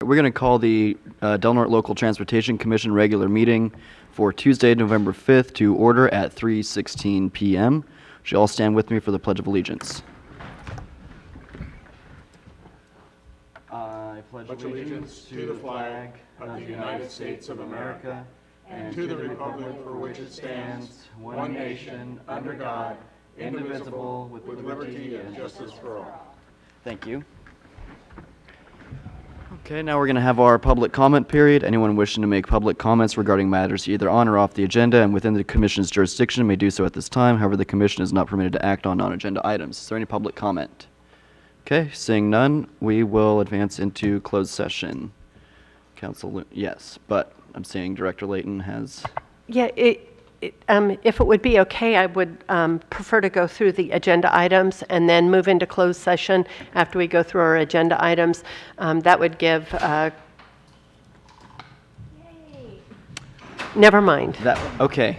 we're going to call the Del Norte Local Transportation Commission regular meeting for Tuesday, November 5th to order at 3:16 p.m. Would you all stand with me for the Pledge of Allegiance? I pledge allegiance to the flag of the United States of America and to the republic for which it stands, one nation, under God, indivisible, with liberty and justice for all. Thank you. Okay, now we're going to have our public comment period. Anyone wishing to make public comments regarding matters either on or off the agenda and within the Commission's jurisdiction may do so at this time. However, the Commission is not permitted to act on non-agenda items. Is there any public comment? Okay, seeing none, we will advance into closed session. Yes, but I'm seeing Director Layton has... Yeah, if it would be okay, I would prefer to go through the agenda items and then move into closed session after we go through our agenda items. That would give... Never mind. Okay.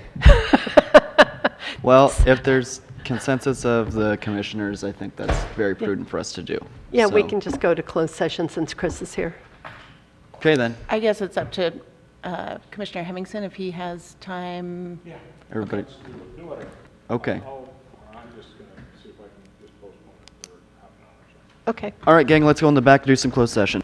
Well, if there's consensus of the commissioners, I think that's very prudent for us to do. Yeah, we So- can just go to closed session since Chris is here. Okay, then. I guess it's up to Commissioner Hemmingson if he has time. Yeah. Everybody. Do whatever. Okay. I'm just going to see if I can just postpone it for half an hour or so. Okay. All right, gang, let's go in the back and do some closed session.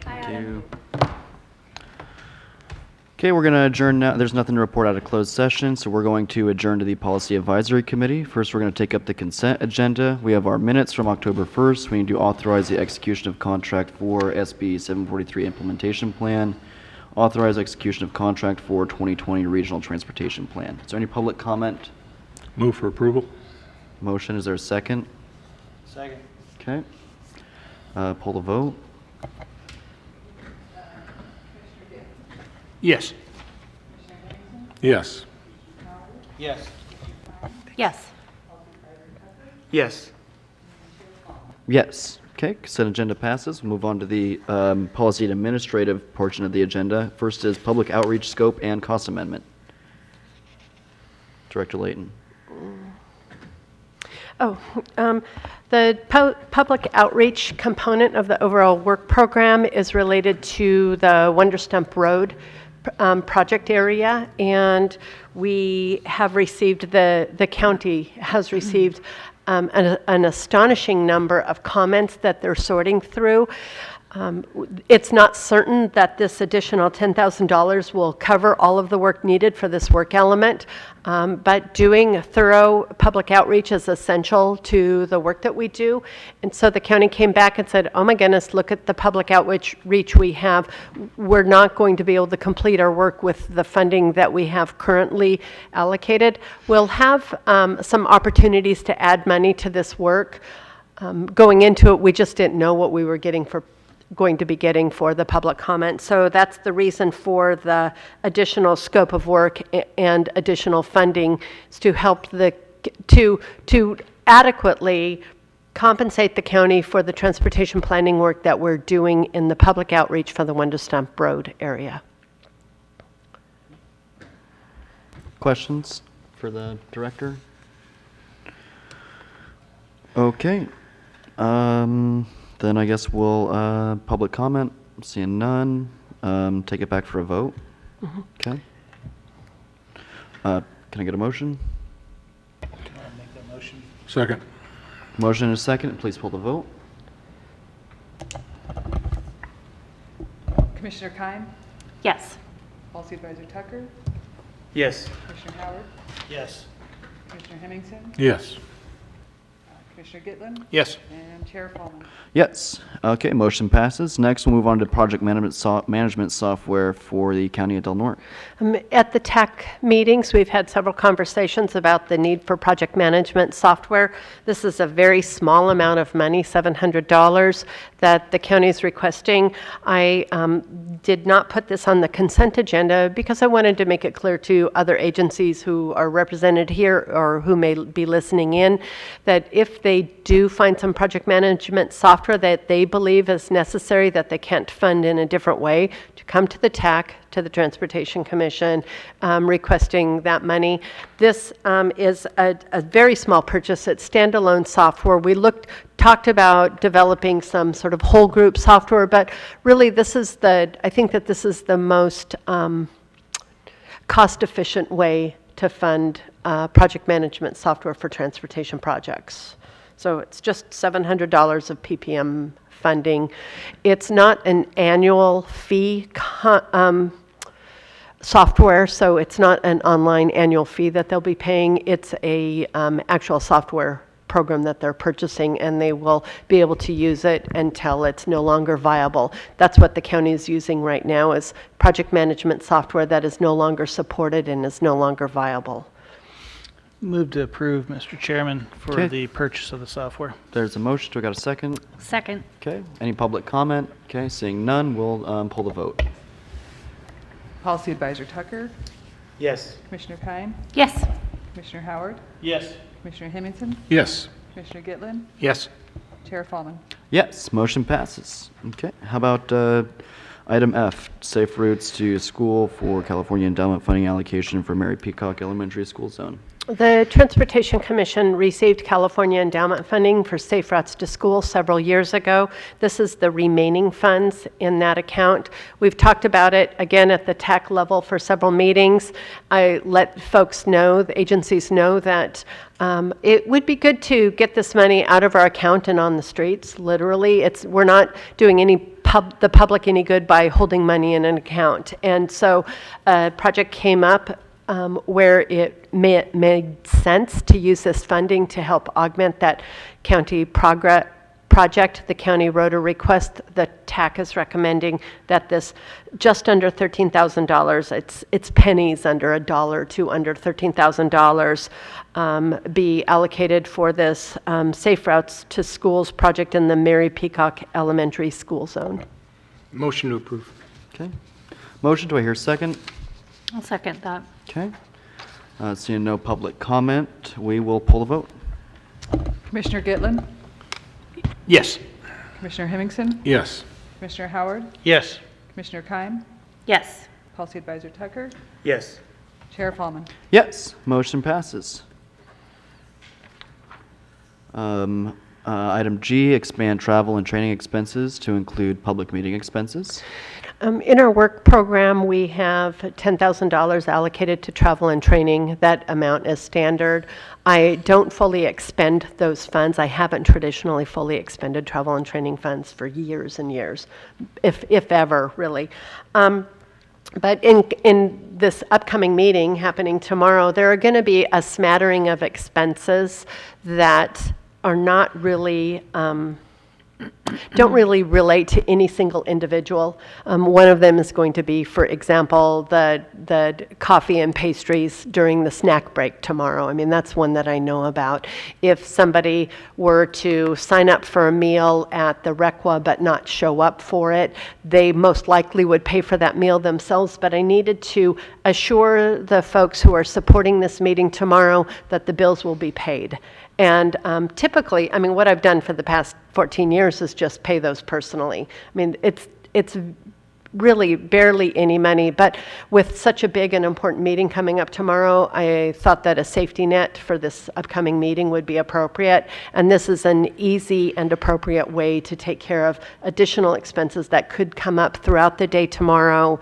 Thank you. Okay, we're going to adjourn now. There's nothing to report out of closed session, so we're going to adjourn to the Policy Advisory Committee. First, we're going to take up the consent agenda. We have our minutes from October 1st. We need to authorize the execution of contract for SB 743 implementation plan, authorize execution of contract for 2020 regional transportation plan. Is there any public comment? Move for approval. Motion, is there a second? Second. Okay. Pull the vote. Yes. Yes. Yes. Yes. Yes. Yes. Okay, consent agenda passes. We'll move on to the policy and administrative portion of the agenda. First is public outreach scope and cost amendment. Director Layton. The public outreach component of the overall work program is related to the Wonder Stump Road project area, and we have received, the county has received an astonishing number of comments that they're sorting through. It's not certain that this additional $10,000 will cover all of the work needed for this work element, but doing a thorough public outreach is essential to the work that we do. And so the county came back and said, oh my goodness, look at the public outreach we have. We're not going to be able to complete our work with the funding that we have currently allocated. We'll have some opportunities to add money to this work. Going into it, we just didn't know what we were going to be getting for the public comment. So that's the reason for the additional scope of work and additional funding, is to help to adequately compensate the county for the transportation planning work that we're doing in the public outreach for the Wonder Stump Road area. Questions for the director? Okay. Then I guess we'll, public comment, seeing none, take it back for a vote. Okay. Can I get a motion? I'll make that motion. Second. Motion and a second, please pull the vote. Commissioner Keim? Yes. Policy Advisor Tucker? Yes. Commissioner Howard? Yes. Commissioner Hemmingson? Yes. Commissioner Gitlin? Yes. And Chair Fallon. Yes. Okay, motion passes. Next, we'll move on to project management software for the County of Del Norte. At the TAC meetings, we've had several conversations about the need for project management software. This is a very small amount of money, $700, that the county is requesting. I did not put this on the consent agenda because I wanted to make it clear to other agencies who are represented here or who may be listening in that if they do find some project management software that they believe is necessary, that they can't fund in a different way, to come to the TAC, to the Transportation Commission, requesting that money. This is a very small purchase. It's standalone software. We talked about developing some sort of whole group software, but really I think that this is the most cost-efficient way to fund project management software for transportation projects. So it's just $700 of PPM funding. It's not an annual fee software, so it's not an online annual fee that they'll be paying. It's a actual software program that they're purchasing, and they will be able to use it until it's no longer viable. That's what the county is using right now, is project management software that is no longer supported and is no longer viable. Move to approve, Mr. Chairman, for Okay. the purchase of the software. There's a motion. Do I got a second? Second. Okay. Any public comment? Okay, seeing none, we'll pull the vote. Policy Advisor Tucker? Yes. Commissioner Keim? Yes. Commissioner Howard? Yes. Commissioner Hemmingson? Yes. Commissioner Gitlin? Yes. Chair Fallon. Yes, motion passes. Okay. How about item F, safe routes to school for California endowment funding allocation for Mary Peacock Elementary School Zone? The Transportation Commission received California endowment funding for Safe Routes to School several years ago. This is the remaining funds in that account. We've talked about it again at the TAC level for several meetings. I let folks know, the agencies know, that it would be good to get this money out of our account and on the streets, literally. We're not doing any the public any good by holding money in an account. And so a project came up where it made sense to use this funding to help augment that county project. The county wrote a request. The TAC is recommending that this just under $13,000, it's pennies under $1 to under $13,000, be allocated for this Safe Routes to Schools project in the Mary Peacock Elementary School Zone. Motion to approve. Okay. Motion, do I hear a second? I'll second that. Okay. Seeing no public comment, we will pull the vote. Commissioner Gitlin, Yes. Commissioner Hemmingson, Yes. Commissioner Howard, Yes. Commissioner Keim, Yes. Policy Advisor Tucker, Yes. Chair Fallman. Yes, motion passes. Item G, expand travel and training expenses to include public meeting expenses. In our work program, we have $10,000 allocated to travel and training. That amount is standard. I don't fully expend those funds. I haven't traditionally fully expended travel and training funds for years and years, if ever, really. But in this upcoming meeting happening tomorrow, there are going to be a smattering of expenses that are not really don't really relate to any single individual. One of them is going to be, for example, the coffee and pastries during the snack break tomorrow. I mean, that's one that I know about. If somebody were to sign up for a meal at the RECWA but not show up for it, they most likely would pay for that meal themselves, but I needed to assure the folks who are supporting this meeting tomorrow that the bills will be paid. And typically, I mean, what I've done for the past 14 years is just pay those personally. I mean, it's really barely any money, but with such a big and important meeting coming up tomorrow, I thought that a safety net for this upcoming meeting would be appropriate. And this is an easy and appropriate way to take care of additional expenses that could come up throughout the day tomorrow.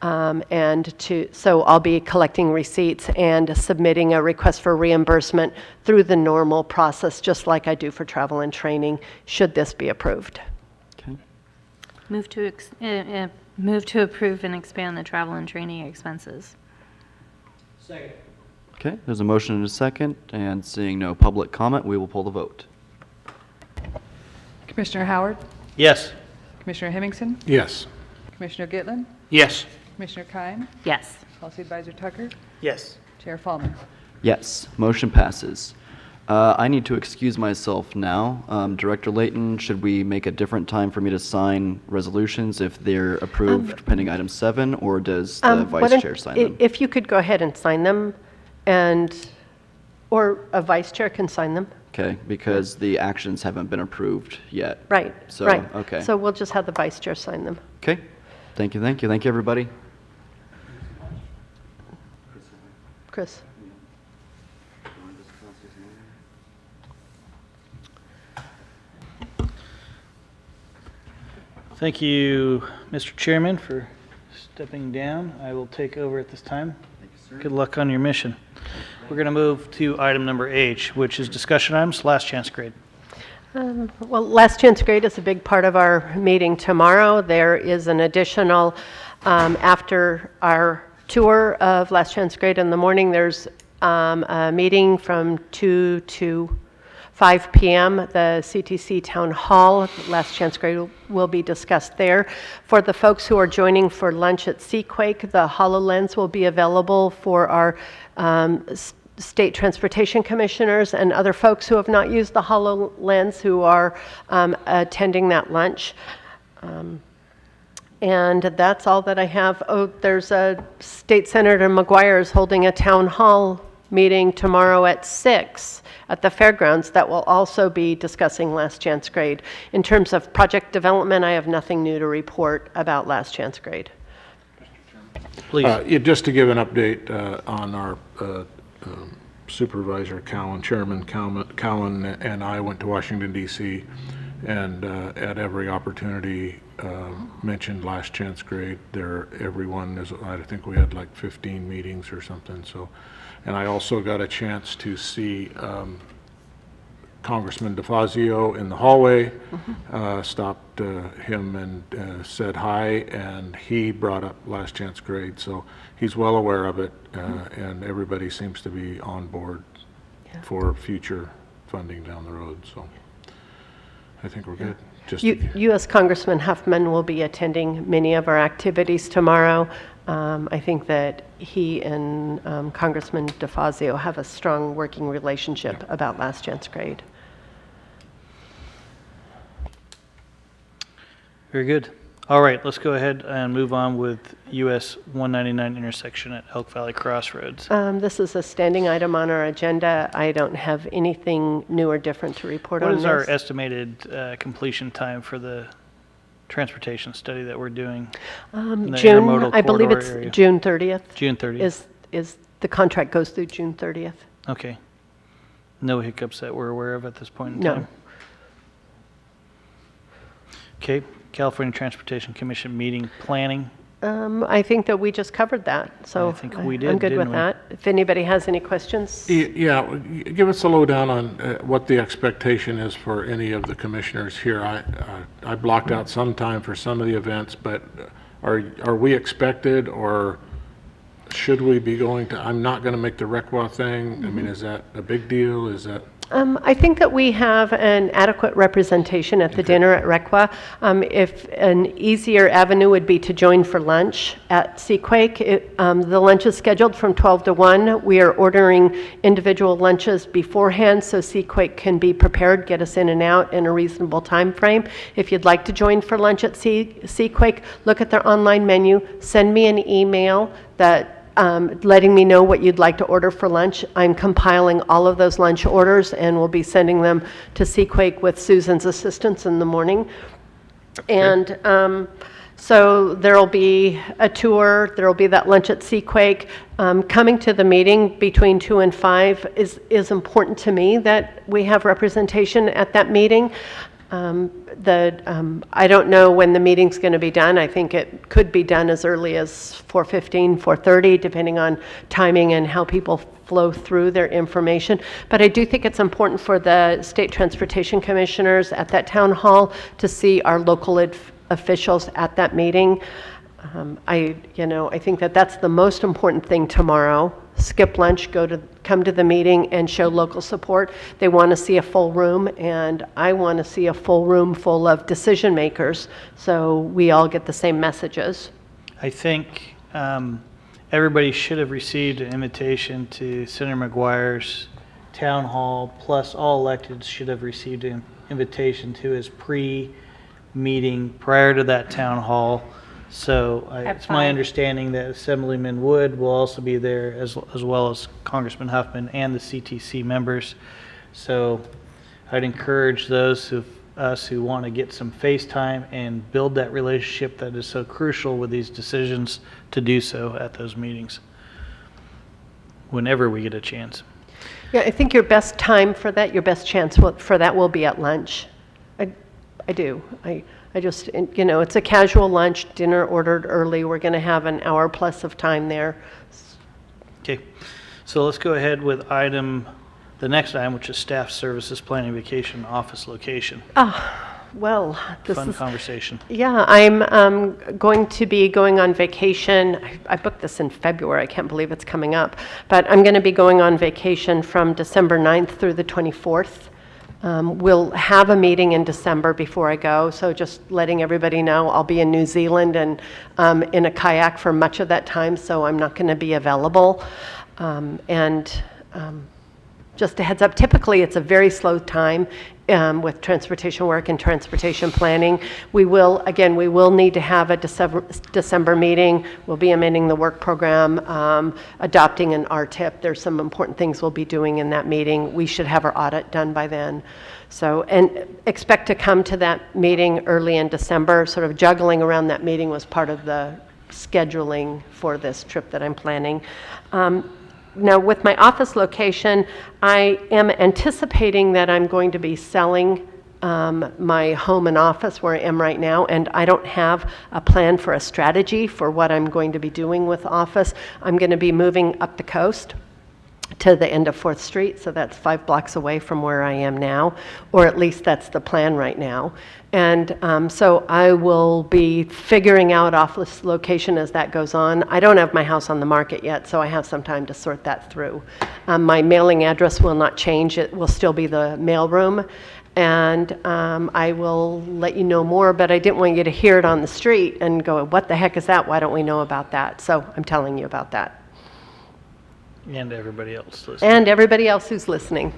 So I'll be collecting receipts and submitting a request for reimbursement through the normal process, just like I do for travel and training, should this be approved. Okay. Move to approve and expand the travel and training expenses. Okay, there's a motion and a second, and seeing no public comment, we will pull the vote. Commissioner Howard, Yes. Commissioner Hemmingson, Yes. Commissioner Gitlin, Yes. Commissioner Keim, Yes. Policy Advisor Tucker, Yes. Chair Fallman. Yes, motion passes. I need to excuse myself now. Director Layton, should we make a different time for me to sign resolutions if they're approved pending item 7, or does the Why vice don't- chair sign them? If you could go ahead and sign them, or a vice chair can sign them. Okay, because the actions haven't been approved yet. Right, So, right. okay. So we'll just have the vice chair sign them. Okay, thank you, thank you. Thank you, everybody. Chris? Thank you, Mr. Chairman, for stepping down. I will take over at this time. Good luck on your mission. We're going to move to item number H, which is discussion items, last chance grade. Well, last chance grade is a big part of our meeting tomorrow. There is an additional, after our tour of last chance grade in the morning, there's a meeting from 2 to 5 p.m. The CTC Town Hall. Last chance grade will be discussed there. For the folks who are joining for lunch at Seaquake, the HoloLens will be available for our state transportation commissioners and other folks who have not used the HoloLens who are attending that lunch. And that's all that I have. Oh, there's a State Senator McGuire is holding a town hall meeting tomorrow at 6 at the fairgrounds that will also be discussing last chance grade. In terms of project development, I have nothing new to report about last chance grade. Please. Just to give an update on our supervisor, Chairman Cowan and I went to Washington, D.C., and at every opportunity mentioned last chance grade. Everyone is, I think we had like 15 meetings or something. So, and I also got a chance to see Congressman DeFazio in the hallway, stopped him and said hi, and he brought up last chance grade, so he's well aware of it, and everybody seems to be on board for future funding down the road, so I think we're good. Just U.S. Congressman Huffman will be attending many of our activities tomorrow. I think that he and Congressman DeFazio have a strong working relationship about last chance grade. Very good. All right, let's go ahead and move on with US 199 intersection at Elk Valley Crossroads. This is a standing item on our agenda. I don't have anything new or different to report on What this. is our estimated completion time for the transportation study that we're doing? in the June, intermodal I believe corridor it's area? June 30th. June 30th. Is the contract goes through June 30th? Okay. No hiccups that we're aware of at this point in No. time? Okay, California Transportation Commission meeting planning. I think that we just covered that, so I think we did, I'm good didn't with we? that. If anybody has any questions. Yeah, give us a lowdown on what the expectation is for any of the commissioners here. I blocked out some time for some of the events, but are we expected, or should we be going to, I'm not going to make the Requa thing. I mean, is that a big deal? Is that? I think that we have an adequate representation at the dinner at Requa. If an easier avenue would be to join for lunch at Seaquake. The lunch is scheduled from 12 to 1. We are ordering individual lunches beforehand so Seaquake can be prepared, get us in and out in a reasonable time frame. If you'd like to join for lunch at Seaquake, look at their online menu, send me an email that letting me know what you'd like to order for lunch. I'm compiling all of those lunch orders and we'll be sending them to Seaquake with Susan's assistance in the morning. And so there'll be a tour, there'll be that lunch at Seaquake. Coming to the meeting between 2 and 5 is important to me that we have representation at that meeting. I don't know when the meeting's going to be done. I think it could be done as early as 4:15, 4:30, depending on timing and how people flow through their information. But I do think it's important for the state transportation commissioners at that town hall to see our local officials at that meeting. I think that that's the most important thing tomorrow. Skip lunch, come to the meeting and show local support. They want to see a full room, and I want to see a full room full of decision makers, so we all get the same messages. I think everybody should have received an invitation to Senator McGuire's town hall, plus all electeds should have received an invitation to his pre-meeting prior to that town hall. So it's my 5. understanding that Assemblyman Wood will also be there, as well as Congressman Huffman and the CTC members. So I'd encourage those of us who want to get some face time and build that relationship that is so crucial with these decisions to do so at those meetings, whenever we get a chance. Yeah, I think your best time for that, your best chance for that will be at lunch. I do. I just, it's a casual lunch, dinner ordered early. We're going to have an hour plus of time there. Okay, so let's go ahead with the next item, which is staff services planning vacation office location. Well, this Fun is, conversation. yeah, I'm going to be going on vacation. I booked this in February. I can't believe it's coming up. But I'm going to be going on vacation from December 9th through the 24th. We'll have a meeting in December before I go, so just letting everybody know I'll be in New Zealand and in a kayak for much of that time, so I'm not going to be available. Just a heads up, typically it's a very slow time with transportation work and transportation planning. We will need to have a December meeting. We'll be amending the work program, adopting an RTIP. There's some important things we'll be doing in that meeting. We should have our audit done by then. So, and expect to come to that meeting early in December. Sort of juggling around that meeting was part of the scheduling for this trip that I'm planning. Now, with my office location, I am anticipating that I'm going to be selling my home and office where I am right now, and I don't have a plan for a strategy for what I'm going to be doing with office. I'm going to be moving up the coast. to the end of 4th Street, so that's 5 blocks away from where I am now, or at least that's the plan right now. And so I will be figuring out office location as that goes on. I don't have my house on the market yet, so I have some time to sort that through. My mailing address will not change. It will still be the mailroom, and I will let you know more, but I didn't want you to hear it on the street and go, what the heck is that? Why don't we know about that? So I'm telling you about that. And everybody else listening. And everybody else who's listening.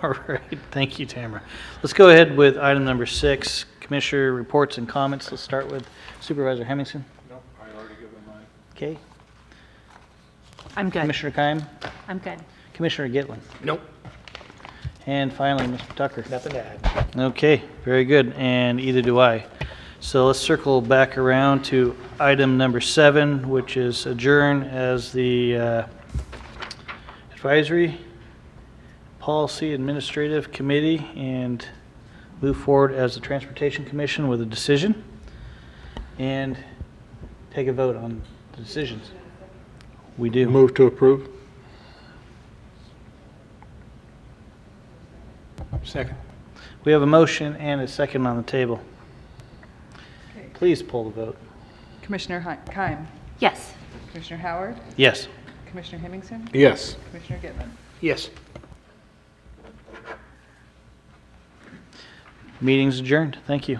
All right, thank you, Tamara. Let's go ahead with item number 6, Commissioner reports and comments. Let's start with Supervisor Hemmingson. No, I already given mine. Okay. I'm good. Commissioner Keim, I'm good. Commissioner Gitlin, Nope. and finally, Mr. Tucker. Nothing to add. Okay, very good, and either do I. So let's circle back around to item number 7, which is adjourn as the Advisory Policy Administrative Committee and move forward as the Transportation Commission with a decision and take a vote on the decisions. We do. Move to approve? Second. We have a motion and a second on the table. Okay. Please pull the vote. Commissioner Keim, Yes. Commissioner Howard, Yes. Commissioner Hemmingson, Yes. Commissioner Gitlin. Yes. Meeting's adjourned. Thank you.